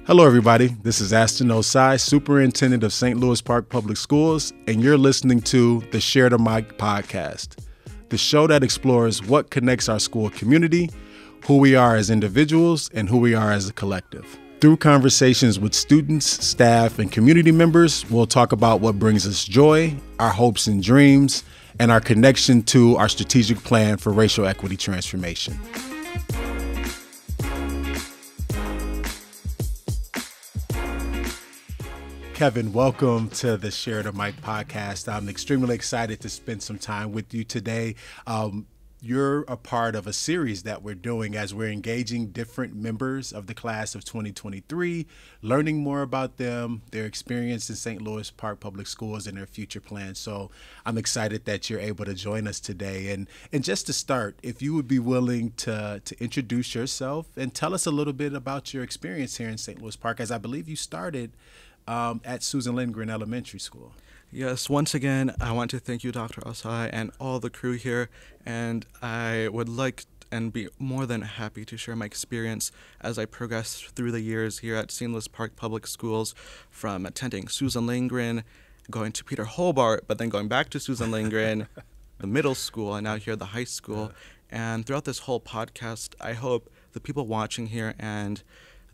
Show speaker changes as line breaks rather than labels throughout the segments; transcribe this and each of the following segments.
Hello, everybody. This is Aston Osai, Superintendent of St. Louis Park Public Schools, and you're listening to the Share the Mic podcast, the show that explores what connects our school community, who we are as individuals, and who we are as a collective. Through conversations with students, staff, and community members, we'll talk about what brings us joy, our hopes and dreams, and our connection to our strategic plan for racial equity transformation. Kevin, welcome to the Share the Mic podcast. I'm extremely excited to spend some time with you today. You're a part of a series that we're doing as we're engaging different members of the class of 2023, learning more about them, their experience in St. Louis Park Public Schools, and their future plans. So I'm excited that you're able to join us today. And just to start, if you would be willing to introduce yourself and tell us a little bit about your experience here in St. Louis Park, as I believe you started at Susan Lindgren Elementary School.
Yes, once again, I want to thank you, Dr. Osai, and all the crew here, and I would like and be more than happy to share my experience as I progress through the years here at St. Louis Park Public Schools, from attending Susan Lindgren, going to Peter Hobart, but then going back to Susan Lindgren, the middle school, and now here the high school. And throughout this whole podcast, I hope the people watching here and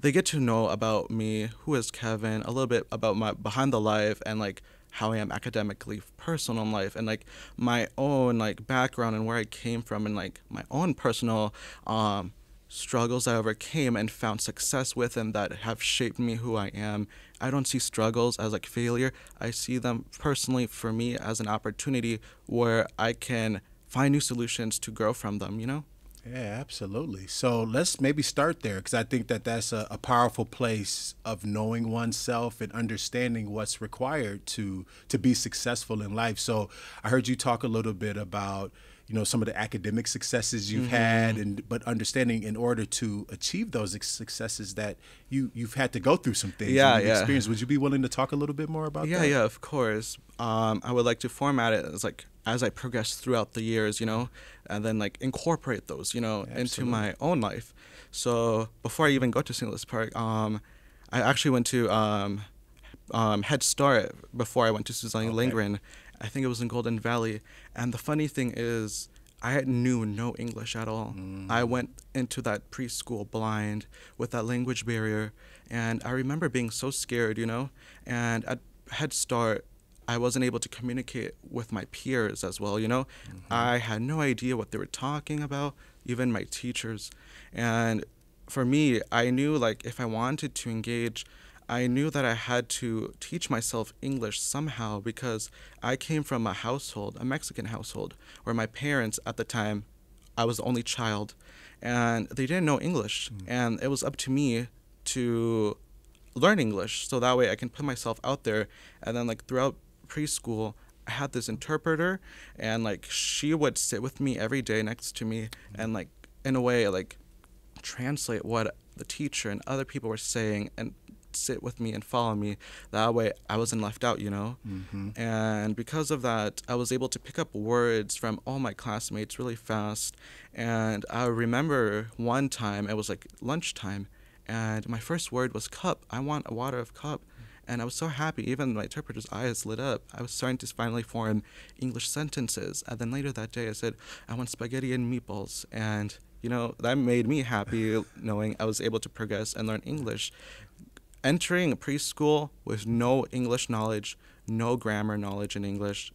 they get to know about me, who is Kevin, a little bit about my behind the life and like how I am academically, personal in life, and like my own like background and where I came from, and like my own personal struggles that I overcame and found success with, and that have shaped me who I am. I don't see struggles as like failure. I see them personally for me as an opportunity where I can find new solutions to grow from them, you know?
Yeah, absolutely. So let's maybe start there, because I think that that's a powerful place of knowing oneself and understanding what's required to be successful in life. So I heard you talk a little bit about, you know, some of the academic successes you've had, but understanding in order to achieve those successes that you've had to go through some things. Experience. Would you be willing to talk a little bit more about that?
Yeah, of course. I would like to format it as like as I progress throughout the years, you know, and then like incorporate those, you know, into my own life. So before I even go to St. Louis Park, I actually went to Head Start before I went to Susan Lindgren. I think it was in Golden Valley. And the funny thing is, I knew no English at all. I went into that preschool blind with that language barrier. And I remember being so scared, you know. And at Head Start, I wasn't able to communicate with my peers as well, you know. I had no idea what they were talking about, even my teachers. And for me, I knew like if I wanted to engage, I knew that I had to teach myself English somehow, because I came from a household, a Mexican household, where my parents at the time, I was the only child, and they didn't know English. And it was up to me to learn English so that way I can put myself out there. And then like throughout preschool, I had this interpreter, and like she would sit with me every day next to me and like in a way like translate what the teacher and other people were saying and sit with me and follow me. That way I wasn't left out, you know. And because of that, I was able to pick up words from all my classmates really fast. And I remember one time, it was like lunchtime, and my first word was cup. I want a water of cup. And I was so happy, even my interpreter's eyes lit up. I was starting to finally form English sentences. And then later that day, I said, I want spaghetti and meatballs. And, you know, that made me happy knowing I was able to progress and learn English. Entering a preschool with no English knowledge, no grammar knowledge in English,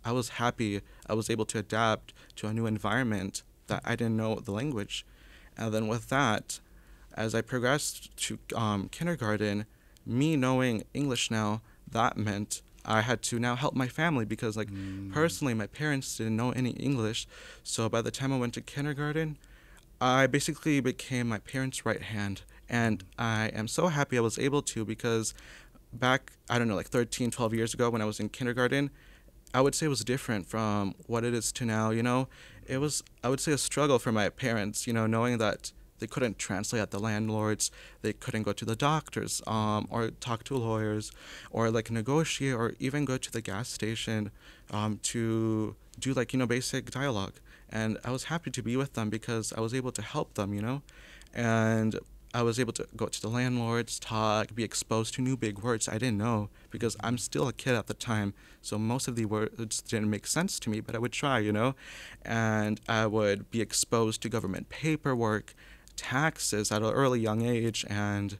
I was happy I was able to adapt to a new environment that I didn't know the language. And then with that, as I progressed to kindergarten, me knowing English now, that meant I had to now help my family, because like personally my parents didn't know any English. So by the time I went to kindergarten, I basically became my parents' right hand. And I am so happy I was able to, because back, I don't know, like 13, 12 years ago when I was in kindergarten, I would say it was different from what it is to now, you know. It was, I would say, a struggle for my parents, you know, knowing that they couldn't translate at the landlords, they couldn't go to the doctors, or talk to lawyers, or like negotiate, or even go to the gas station to do like, you know, basic dialogue. And I was happy to be with them because I was able to help them, you know. And I was able to go to the landlords, talk, be exposed to new big words I didn't know because I'm still a kid at the time. So most of the words didn't make sense to me, but I would try, and I would be exposed to government paperwork, taxes at an early young age, and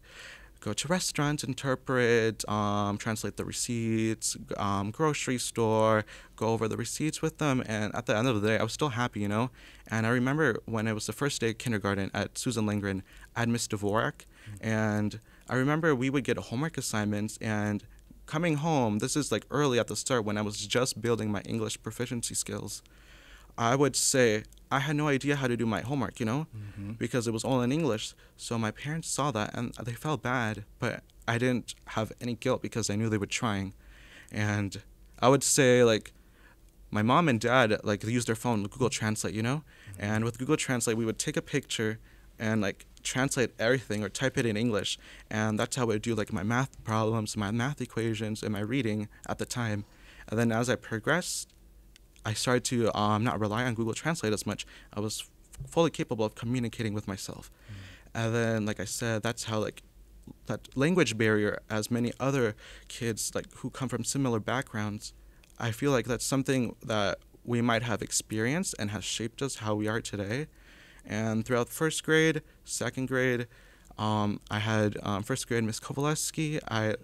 go to restaurants, interpret, translate the receipts, grocery store, go over the receipts with them. And at the end of the day, I was still happy, And I remember when it was the first day of kindergarten at Susan Lindgren, I had Miss Dvorak. And I remember we would get homework assignments, and coming home, this is like early at the start when I was just building my English proficiency skills. I would say I had no idea how to do my homework, because it was all in English. So my parents saw that and they felt bad, but I didn't have any guilt because I knew they were trying. And I would say, like, my mom and dad, like, they used their phone, Google Translate, And with Google Translate, we would take a picture and, like, translate everything or type it in English. And that's how I would do, like, my math problems, my math equations, and my reading at the time. And then as I progressed, I started to not rely on Google Translate as much. I was fully capable of communicating with myself. And then, like I said, that's how, like, that language barrier, as many other kids, like, who come from similar backgrounds, I feel like that's something that we might have experienced and has shaped us how we are today. And throughout first grade, second grade, I had first grade Miss Kowaleski. I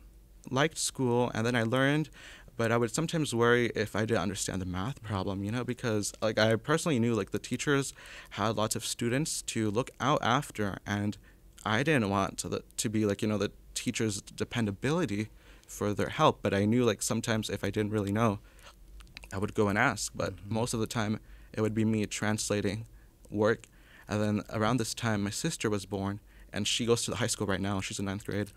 liked school, and then I learned, but I would sometimes worry if I didn't understand the math problem, because, like, I personally knew, like, the teachers had lots of students to look out after, and I didn't want to be, like, the teacher's dependability for their help. But I knew, like, sometimes if I didn't really know, I would go and ask. But most of the time, it would be me translating work. And then around this time, my sister was born, and she goes to the high school right now. She's in 9th grade.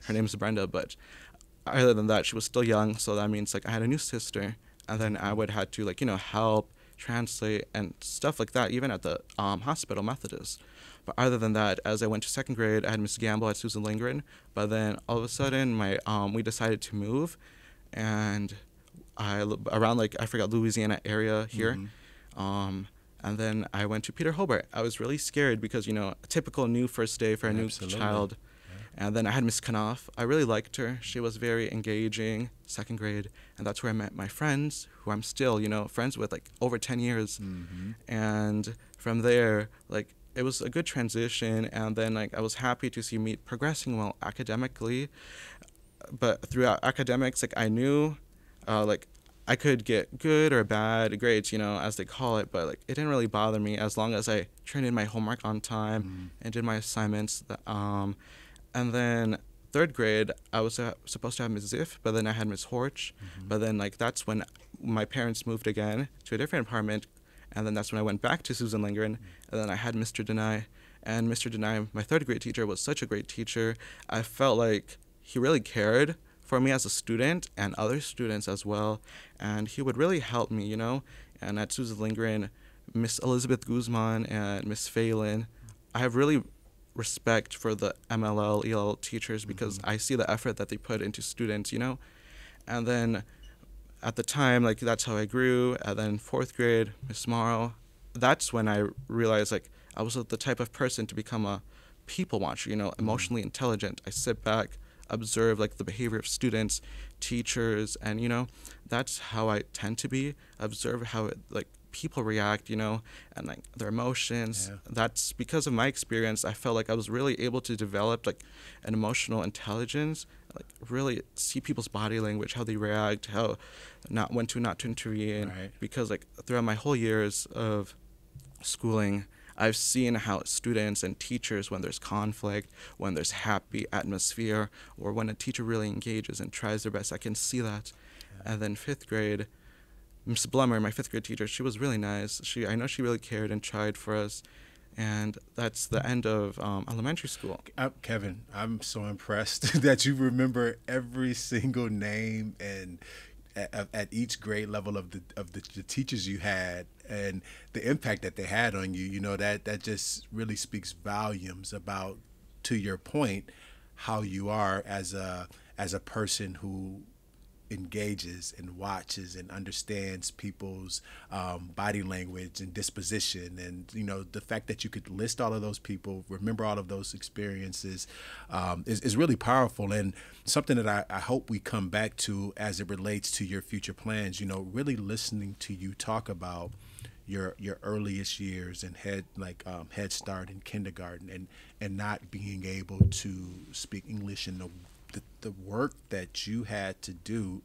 Her name is Brenda, but other than that, she was still young, so that means, like, I had a new sister, and then I would have to, like, help translate and stuff like that, even at the hospital Methodist. But other than that, as I went to second grade, I had Miss Gamble at Susan Lindgren, but then all of a sudden, we decided to move, and around, like, I forgot, Louisiana area here, and then I went to Peter Hobart. I was really scared because, a typical new first day for a new child. And then I had Miss Knopf. I really liked her. She was very engaging, second grade. And that's where I met my friends, who I'm still, friends with, like, over 10 years. And from there, like, it was a good transition. And then, like, I was happy to see me progressing well academically. But throughout academics, like, I knew, like, I could get good or bad grades, as they call it. But, like, it didn't really bother me as long as I turned in my homework on time and did my assignments. And then third grade, I was supposed to have Ms. Ziff, but then I had Ms. Horch. But then, like, that's when my parents moved again to a different apartment. And then that's when I went back to Susan Lindgren. And then I had Mr. Denai. And Mr. Denai, my third grade teacher, was such a great teacher. I felt like he really cared for me as a student and other students as well. And he would really help me, And at Susan Lindgren, Miss Elizabeth Guzman and Miss Phelan, I have really respect for the MLL, EL teachers because I see the effort that they put into students, And then at the time, like, that's how I grew. And then fourth grade, Miss Morrow, that's when I realized, like, I was the type of person to become a people watcher, emotionally intelligent. I sit back, observe, like, the behavior of students, teachers, and, that's how I tend to be, observe how, people react, and, like, their emotions. Yeah. That's because of my experience. I felt like I was really able to develop, like, an emotional intelligence, like, really see people's body language, how they react, when to not to intervene. Right. Because, like, throughout my whole years of schooling, I've seen how students and teachers, when there's conflict, when there's happy atmosphere, or when a teacher really engages and tries their best, I can see that. Yeah. And then fifth grade, Miss Blummer, my fifth grade teacher, she was really nice. I know she really cared and tried for us. And that's the end of elementary school.
Kevin, I'm so impressed that you remember every single name and at each grade level of the teachers you had and the impact that they had on you. That just really speaks volumes about, to your point, how you are as a person who engages and watches and understands people's body language and disposition, and the fact that you could list all of those people, remember all of those experiences, is really powerful, and something that I hope we come back to as it relates to your future plans. Really listening to you talk about your earliest years and Head Start and kindergarten, and not being able to speak English, and the work that you had to do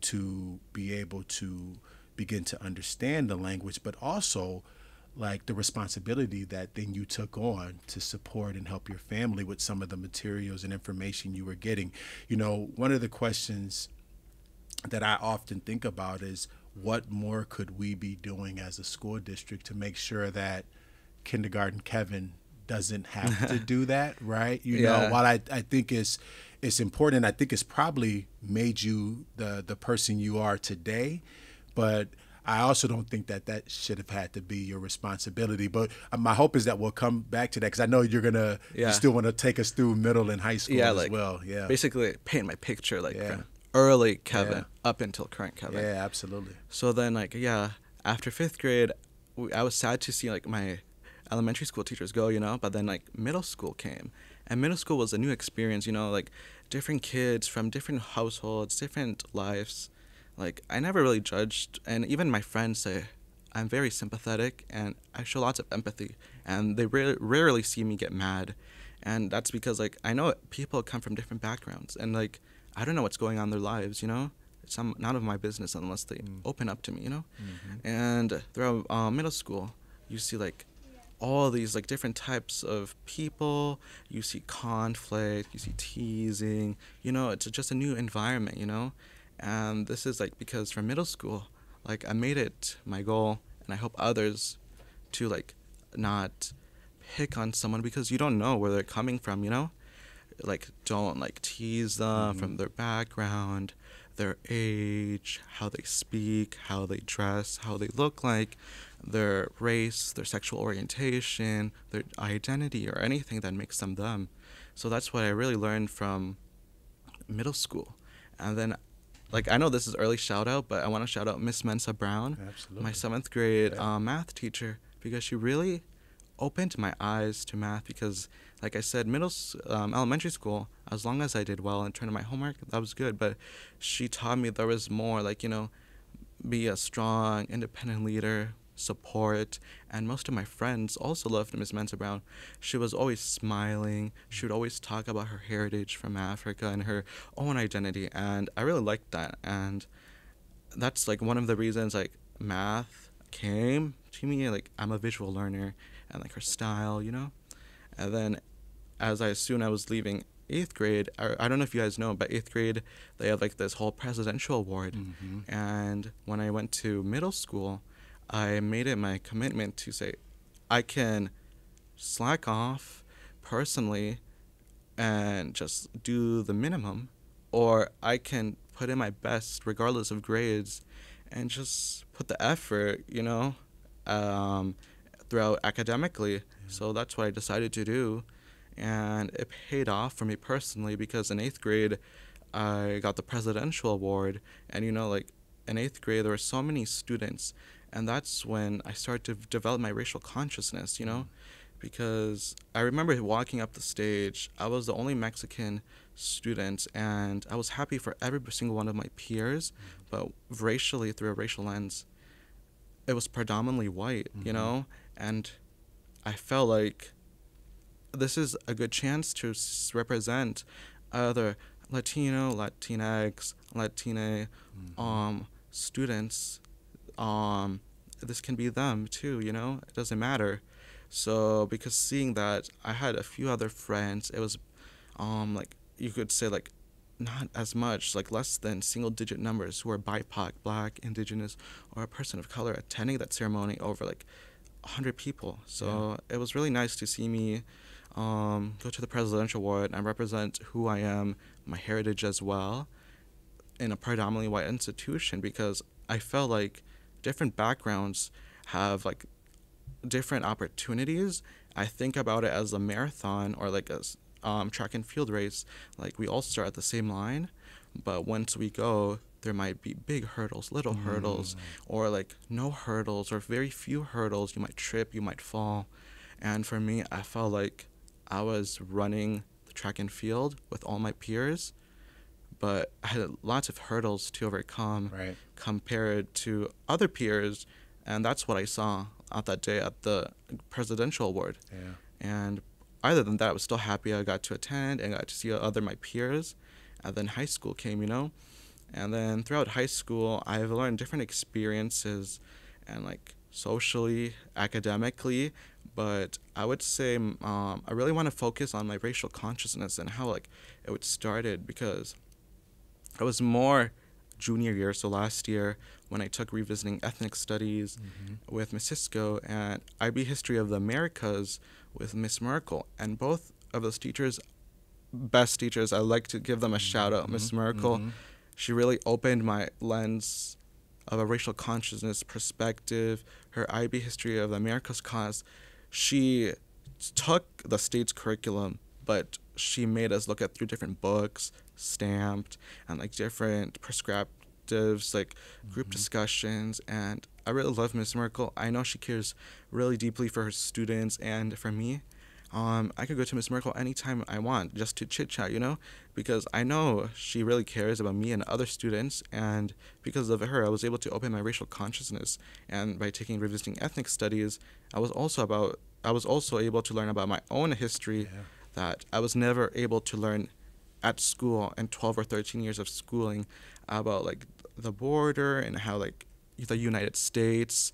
to be able to begin to understand the language, but also like the responsibility that then you took on to support and help your family with some of the materials and information you were getting. One of the questions that I often think about is, what more could we be doing as a school district to make sure that kindergarten Kevin doesn't have to do that, right? While I think it's important, I think it's probably made you the person you are today, but I also don't think that should have had to be your responsibility. But my hope is that we'll come back to that, because I know you're gonna you still want to take us through middle and high school as well. Yeah,
basically paint my picture from early Kevin up until current Kevin.
Yeah, absolutely.
So then after 5th grade, I was sad to see my elementary school teachers go, but then middle school came, and middle school was a new experience, different kids from different households, different lives. I never really judged, and even my friends say I'm very sympathetic and I show lots of empathy, and they rarely see me get mad, and that's because I know people come from different backgrounds, and I don't know what's going on in their lives, It's none of my business unless they open up to me,
Mm-hmm.
And throughout middle school, you see all these different types of people. You see conflict, you see teasing, it's just a new environment, And this is because from middle school, I made it my goal, and I hope others to not pick on someone because you don't know where they're coming from, Don't tease them from their background, their age, how they speak, how they dress, how they look like, their race, their sexual orientation, their identity, or anything that makes them them. So that's what I really learned from middle school. And then I know this is early shout out, but I want to shout out Miss Mensa Brown,
Absolutely.
my 7th grade math teacher, because she really opened my eyes to math. Because I said, elementary school, as long as I did well and turned in my homework, that was good. But she taught me there was more, be a strong, independent leader, support. And most of my friends also loved Miss Mensa Brown. She was always smiling. She would always talk about her heritage from Africa and her own identity. And I really liked that. And that's one of the reasons math came to me. I'm a visual learner, and her style, And then soon I was leaving 8th grade, I don't know if you guys know, but 8th grade, they have this whole presidential award.
Mm-hmm.
And when I went to middle school, I made it my commitment to say, I can slack off personally and just do the minimum, or I can put in my best regardless of grades and just put the effort, throughout academically. Yeah. So that's what I decided to do. And it paid off for me personally, because in 8th grade, I got the presidential award. And, in 8th grade, there were so many students. And that's when I started to develop my racial consciousness, because I remember walking up the stage. I was the only Mexican student, and I was happy for every single one of my peers. But racially, through a racial lens, it was predominantly white, and I felt like this is a good chance to represent other Latino, Latinx, Latine students. This can be them too, it doesn't matter. So because seeing that, I had a few other friends. It was you could say not as much, less than single-digit numbers who are BIPOC, Black, Indigenous, or a person of color attending that ceremony over 100 people. So It was really nice to see me go to the presidential award and represent who I am, my heritage as well, in a predominantly white institution, because I felt different backgrounds have different opportunities. I think about it as a marathon or track and field race, like we all start at the same line, but once we go, there might be big hurdles, little hurdles, or like no hurdles or very few hurdles. You might trip, you might fall. And for me, I felt like I was running the track and field with all my peers, but I had lots of hurdles to overcome compared to other peers. And that's what I saw out that day at the presidential award. And other than that, I was still happy I got to attend and got to see other my peers. And then high school came, And then throughout high school, I've learned different experiences and like socially, academically, but I would say I really want to focus on my racial consciousness and how like it started, because it was more junior year, so last year, when I took revisiting ethnic studies with Miss Cisco and IB History of the Americas with Miss Merkel. And both of those teachers, best teachers, I like to give them a shout out. Miss Merkel, she really opened my lens of a racial consciousness perspective. Her IB History of the Americas class, she took the state's curriculum, but she made us look at through different books, stamped, and like different prescriptives, like group discussions. And I really love Miss Merkel. I know she cares really deeply for her students and for me. I could go to Miss Merkel anytime I want just to chit chat, because I know she really cares about me and other students. And because of her, I was able to open my racial consciousness. And by taking revisiting ethnic studies, I was also able to learn about my own history that I was never able to learn at school in 12 or 13 years of schooling, about like the border and how like the United States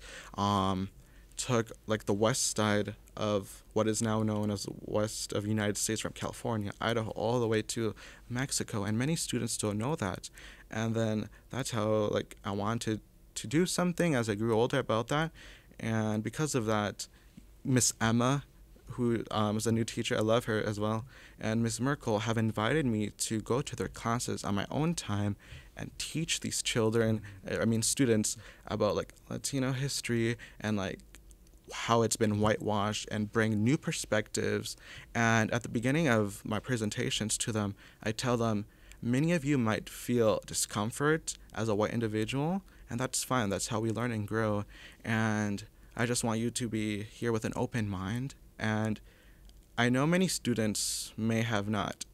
took like the west side of what is now known as the west of the United States, from California, Idaho, all the way to Mexico. And many students don't know that. And then that's how like I wanted to do something as I grew older about that. And because of that, Miss Emma, who is a new teacher, I love her as well, and Miss Merkel have invited me to go to their classes on my own time and teach these students about like Latino history and like how it's been whitewashed, and bring new perspectives. And at the beginning of my presentations to them, I tell them, many of you might feel discomfort as a white individual, and that's fine. That's how we learn and grow. And I just want you to be here with an open mind. And I know many students may have not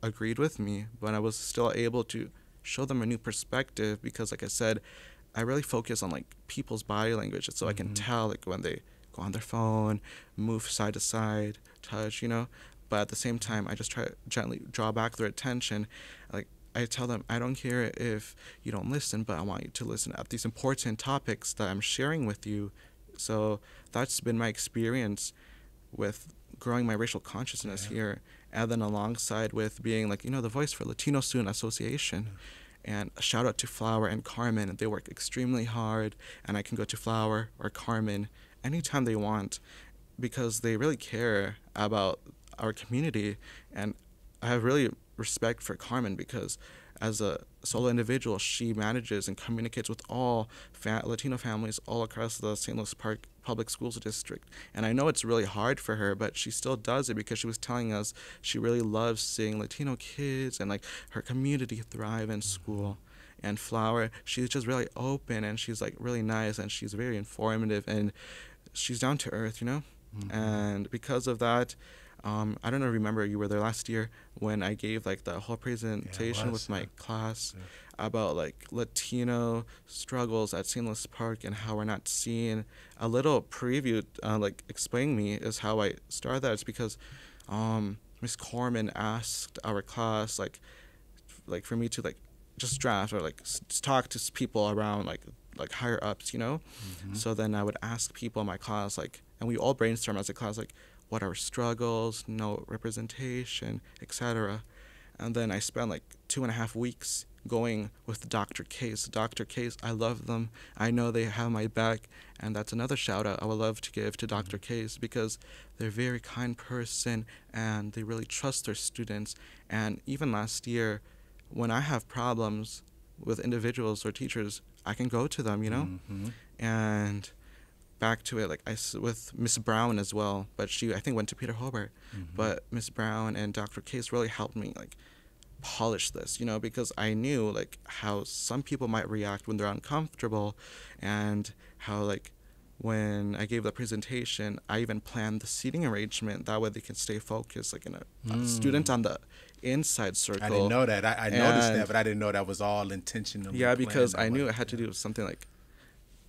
agreed with me, but I was still able to show them a new perspective, because like I said, I really focus on like people's body language, so I can tell like when they go on their phone, move side to side, touch, but at the same time I just try to gently draw back their attention. Like I tell them, I don't care if you don't listen, but I want you to listen at these important topics that I'm sharing with you. So that's been my experience with growing my racial consciousness here, and then alongside with being like the voice for Latino Student Association. And a shout out to Flower and Carmen. They work extremely hard, and I can go to Flower or Carmen anytime they want, because they really care about our community. And I have really respect for Carmen, because as a solo individual, she manages and communicates with all Latino families all across the St. Louis Park Public Schools District. And I know it's really hard for her, but she still does it, because she was telling us she really loves seeing Latino kids and like her community thrive in school. And Flower, she's just really open, and she's like really nice, and she's very informative, and she's down to earth, And because of that, I don't know, remember you were there last year when I gave like the whole presentation with my class about like Latino struggles at St. Louis Park and how we're not seen. A little preview, like explaining me, is how I started that. It's because Miss Corman asked our class like for me to like just draft or like talk to people around like higher ups, So then I would ask people in my class and we all brainstorm as a class what are struggles, no representation, etc. And then I spent 2.5 weeks going with Dr. Case. Dr. Case, I love them. I know they have my back, and that's another shout out I would love to give to Dr. Case, because they're a very kind person and they really trust their students. And even last year, when I have problems with individuals or teachers, I can go to them, And back to it, like with Miss Brown as well, but she I think went to Peter Hobart, but Miss Brown and Dr. Case really helped me like polish this, because I knew like how some people might react when they're uncomfortable, and how like when I gave the presentation, I even planned the seating arrangement that way they can stay focused, like in a student on the inside circle.
I didn't know that. I noticed that, but I didn't know that was all intentionally.
Yeah, because I knew it had to do with something like,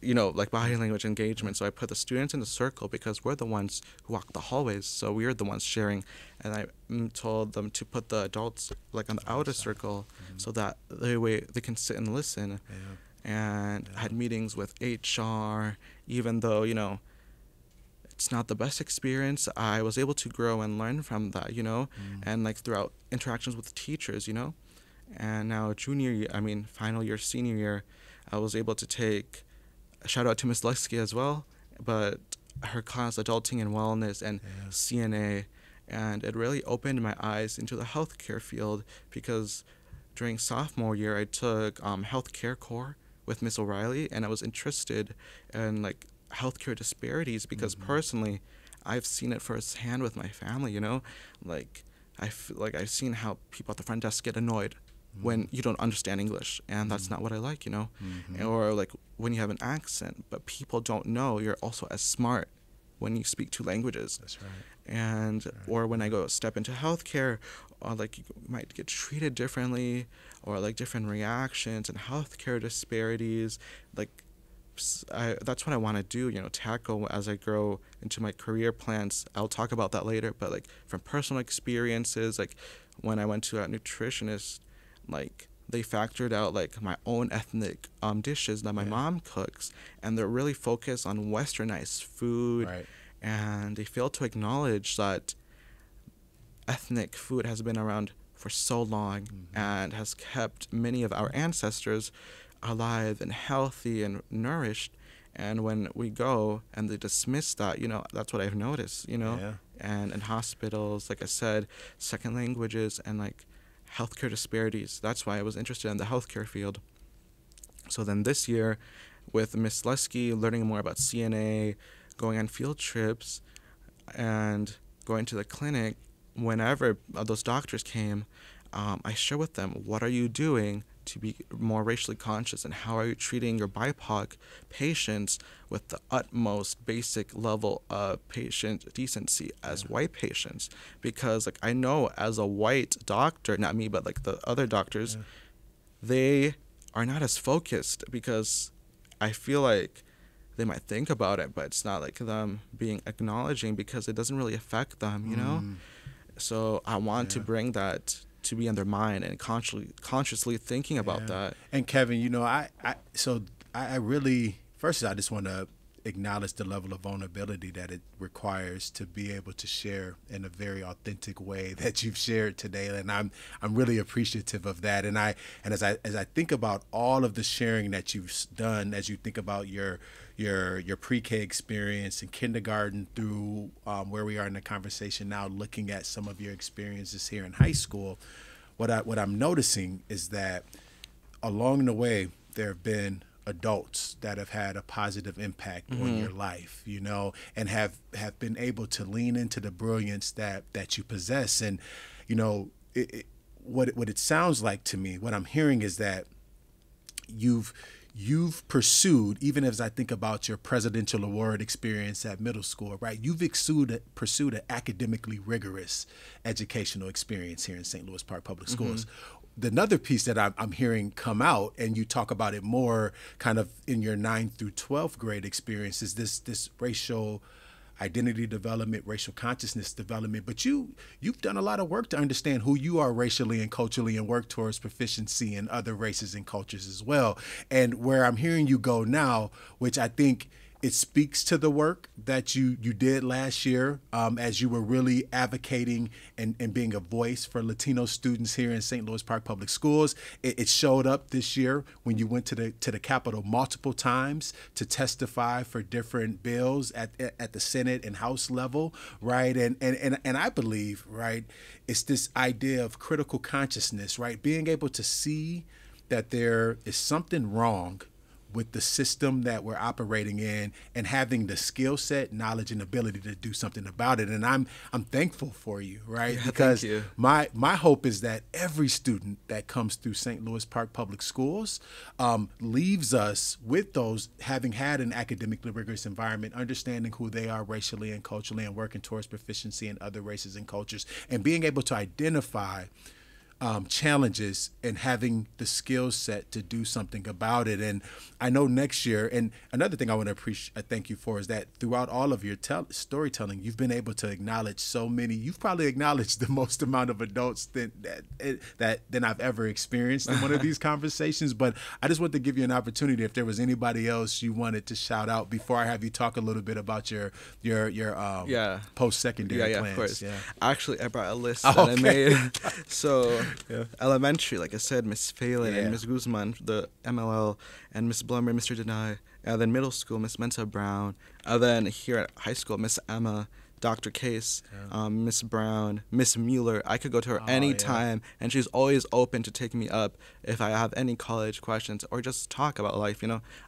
like body language engagement. So I put the students in the circle because we're the ones who walk the hallways. So we're the ones sharing. And I told them to put the adults like on the outer circle, so that they can sit and listen.
Yeah.
And I had meetings with HR, even though, it's not the best experience. I was able to grow and learn from that, and like throughout interactions with teachers, And now final year, senior year, I was able to take, shout out to Miss Lexke as well, but her class, Adulting and Wellness and CNA, and it really opened my eyes into the healthcare field, because during sophomore year, I took healthcare core with Miss O'Reilly, and I was interested in like healthcare disparities because personally, I've seen it firsthand with my family, like I've seen how people at the front desk get annoyed when you don't understand English, and that's not what I like, or like when you have an accent, but people don't know you're also as smart when you speak two languages.
That's right.
And or when I go step into healthcare, or like you might get treated differently, or like different reactions and healthcare disparities. Like that's what I want to do, tackle as I grow into my career plans. I'll talk about that later, but like from personal experiences, like when I went to a nutritionist, like they factored out like my own ethnic dishes that my mom cooks, and they're really focused on westernized food.
Right.
And they fail to acknowledge that ethnic food has been around for so long and has kept many of our ancestors alive and healthy and nourished. And when we go and they dismiss that, that's what I've noticed, And in hospitals, like I said, second languages and like healthcare disparities. That's why I was interested in the healthcare field. So then this year, with Miss Lesky, learning more about CNA, going on field trips, and going to the clinic, whenever those doctors came, I share with them, what are you doing to be more racially conscious, and how are you treating your BIPOC patients with the utmost basic level of patient decency as white patients? Because like I know as a white doctor, not me, but like the other doctors, they are not as focused, because I feel like they might think about it, but it's not like them being acknowledging, because it doesn't really affect them, So I want to bring that to be in their mind and consciously thinking about that.
And Kevin, I really, first I just want to acknowledge the level of vulnerability that it requires to be able to share in a very authentic way that you've shared today, and I'm really appreciative of that. And as I think about all of the sharing that you've done, as you think about your pre-K experience in kindergarten through where we are in the conversation now, looking at some of your experiences here in high school, what I'm noticing is that along the way there have been adults that have had a positive impact on your life, and have been able to lean into the brilliance that you possess. And what it sounds like to me, what I'm hearing is that you've pursued, even as I think about your presidential award experience at middle school, right? You've pursued an academically rigorous educational experience here in St. Louis Park Public Schools. Another piece that I'm hearing come out, and you talk about it more kind of in your 9th through 12th grade experience, is this racial identity development, racial consciousness development. But you've done a lot of work to understand who you are racially and culturally, and work towards proficiency in other races and cultures as well. And where I'm hearing you go now, which I think it speaks to the work that you did last year, as you were really advocating and being a voice for Latino students here in St. Louis Park Public Schools. It showed up this year when you went to the Capitol multiple times to testify for different bills at the Senate and House level, right? And I believe, right, it's this idea of critical consciousness, right? Being able to see that there is something wrong with the system that we're operating in and having the skill set, knowledge, and ability to do something about it. And I'm thankful for you, right?
Yeah,
Because
thank you.
my hope is that every student that comes through St. Louis Park Public Schools leaves us with those having had an academically rigorous environment, understanding who they are racially and culturally, and working towards proficiency in other races and cultures, and being able to identify challenges and having the skill set to do something about it. And I know next year, and another thing I want to thank you for is that throughout all of your storytelling, you've been able to acknowledge so many. You've probably acknowledged the most amount of adults than I've ever experienced in one of these conversations. But I just want to give you an opportunity if there was anybody else you wanted to shout out before I have you talk a little bit about your post-secondary plans.
Of course.
Yeah.
Actually, I brought a list that I made. So elementary, like I said, Miss Phelan and Miss Guzman, the MLL, and Miss Blummer, Mr. Denai. And then middle school, Miss Mensa Brown. And then here at high school, Miss Emma, Dr. Case, Miss Brown, Miss Mueller. I could go to her anytime, and she's always open to take me up if I have any college questions or just talk about life,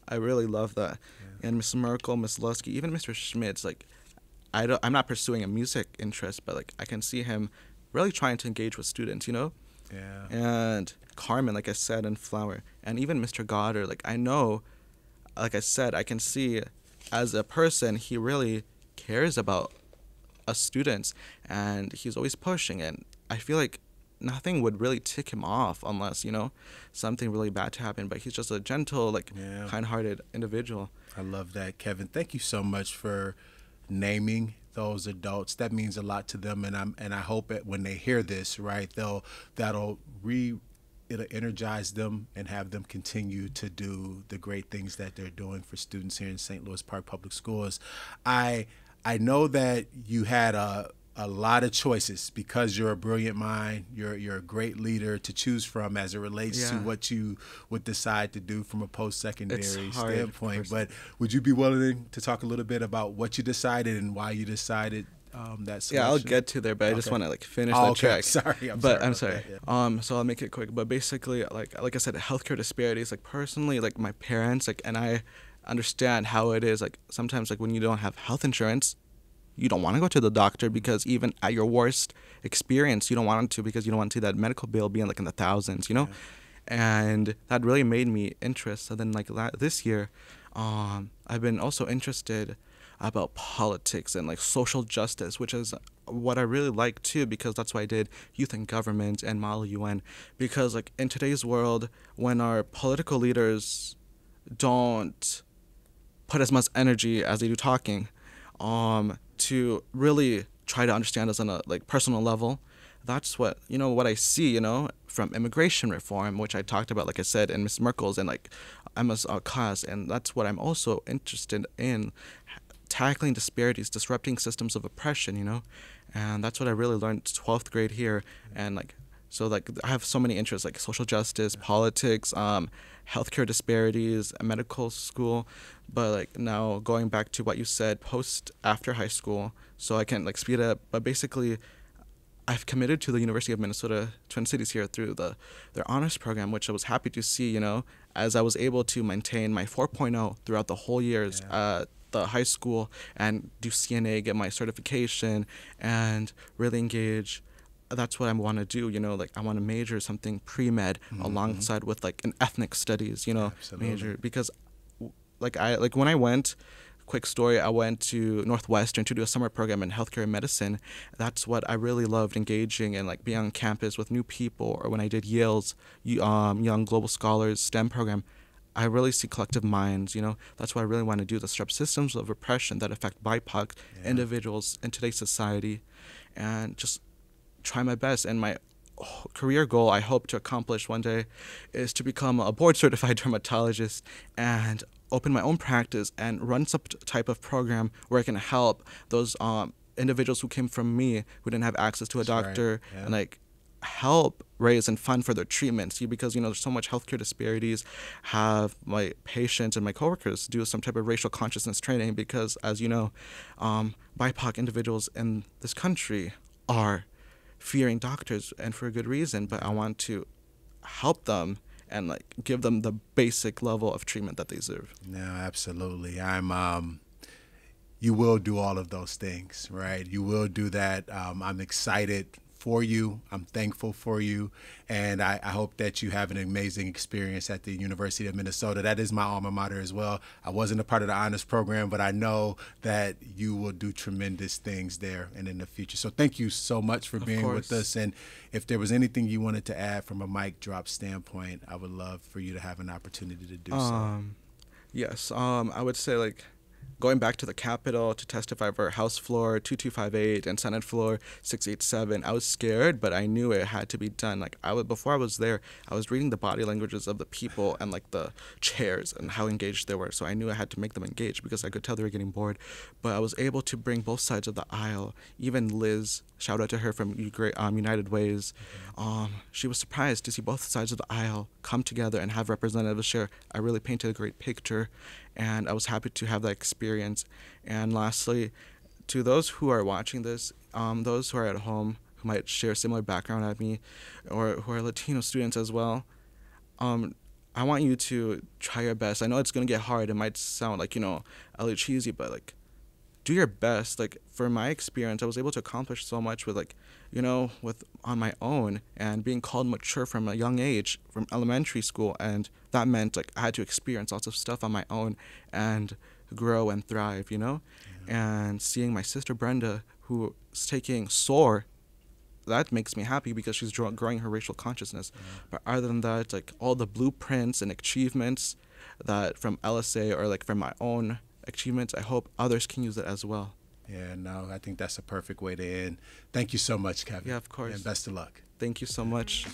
I really love that. Yeah. And Miss Merkel, Miss Lusky, even Mr. Schmitz, like, I'm not pursuing a music interest, but like I can see him really trying to engage with students,
Yeah.
And Carmen, like I said, and Flower, and even Mr. Goddard, like I know, like I said, I can see as a person, he really cares about us students, and he's always pushing, and I feel like nothing would really tick him off unless, something really bad to happen, but he's just a gentle, kind-hearted individual.
I love that, Kevin. Thank you so much for naming those adults. That means a lot to them, and I hope that when they hear this, right, it'll energize them and have them continue to do the great things that they're doing for students here in St. Louis Park Public Schools. I know that you had a lot of choices because you're a brilliant mind. You're a great leader to choose from as it relates to what you would decide to do from a post-secondary standpoint. But would you be willing to talk a little bit about what you decided and why you decided that selection?
Yeah, I'll get to there, but I just want to finish the track.
Sorry,
I'm sorry. Yeah. So I'll make it quick. But basically, like I said, healthcare disparities. Like personally, like my parents, and I understand how it is. Like sometimes, like when you don't have health insurance, you don't want to go to the doctor because even at your worst experience, you don't want to because you don't want to see that medical bill being like in the thousands, Yeah. And that really made me interested. And then this year, I've been also interested about politics and social justice, which is what I really like too, because that's why I did youth and government and Model UN. Because in today's world, when our political leaders don't put as much energy as they do talking, to really try to understand us on a personal level, that's what what I see from immigration reform, which I talked about, like I said, in Miss Merkel's and Emma's class, and that's what I'm also interested in, tackling disparities, disrupting systems of oppression, and that's what I really learned 12th grade here, and I have so many interests like social justice, politics, healthcare disparities, medical school, but now going back to what you said, after high school, so I can speed up. But basically, I've committed to the University of Minnesota Twin Cities here through their honors program, which I was happy to see, as I was able to maintain my 4.0 throughout the whole years at the high school and do CNA, get my certification, and really engage. That's what I want to do, I want to major something pre-med alongside with an ethnic studies, major, because when I went, quick story, I went to Northwestern to do a summer program in healthcare and medicine. That's what I really loved, engaging and being on campus with new people, or when I did Yale's Young Global Scholars STEM program. I really see collective minds, that's what I really want to do, disrupt systems of oppression that affect BIPOC individuals in today's society, and just try my best. And my career goal I hope to accomplish one day is to become a board certified dermatologist and open my own practice and run some type of program where I can help those individuals who came from me who didn't have access to a doctor, and help raise and fund for their treatments. Because there's so much healthcare disparities. Have my patients and my coworkers do some type of racial consciousness training, because as BIPOC individuals in this country are fearing doctors, and for a good reason, but I want to help them and like give them the basic level of treatment that they deserve.
No, absolutely. You will do all of those things, right? You will do that. I'm excited for you. I'm thankful for you. And I hope that you have an amazing experience at the University of Minnesota. That is my alma mater as well. I wasn't a part of the honors program, but I know that you will do tremendous things there and in the future. So thank you so much for being with us. And if there was anything you wanted to add from a mic drop standpoint, I would love for you to have an opportunity to do so.
Yes. I would say, like, going back to the Capitol to testify for House Floor 2258 and Senate Floor 687, I was scared, but I knew it had to be done. Like, before I was there, I was reading the body languages of the people and like the chairs and how engaged they were. So I knew I had to make them engaged because I could tell they were getting bored. But I was able to bring both sides of the aisle. Even Liz, shout out to her from United Ways. She was surprised to see both sides of the aisle come together and have representatives share. I really painted a great picture, and I was happy to have that experience. And lastly, to those who are watching this, those who are at home who might share similar background at me, or who are Latino students as well, I want you to try your best. I know it's going to get hard. It might sound like, a little cheesy, but like, do your best. Like, for my experience, I was able to accomplish so much with on my own, and being called mature from a young age, from elementary school, and that meant like I had to experience lots of stuff on my own and grow and thrive, Yeah. And seeing my sister Brenda, who is taking SOAR, that makes me happy because she's growing her racial consciousness. Yeah. But other than that, like, all the blueprints and achievements that from LSA or like from my own achievements, I hope others can use it as well.
Yeah, no, I think that's a perfect way to end. Thank you so much, Kevin.
Yeah, of course.
And best of luck.
Thank you so much.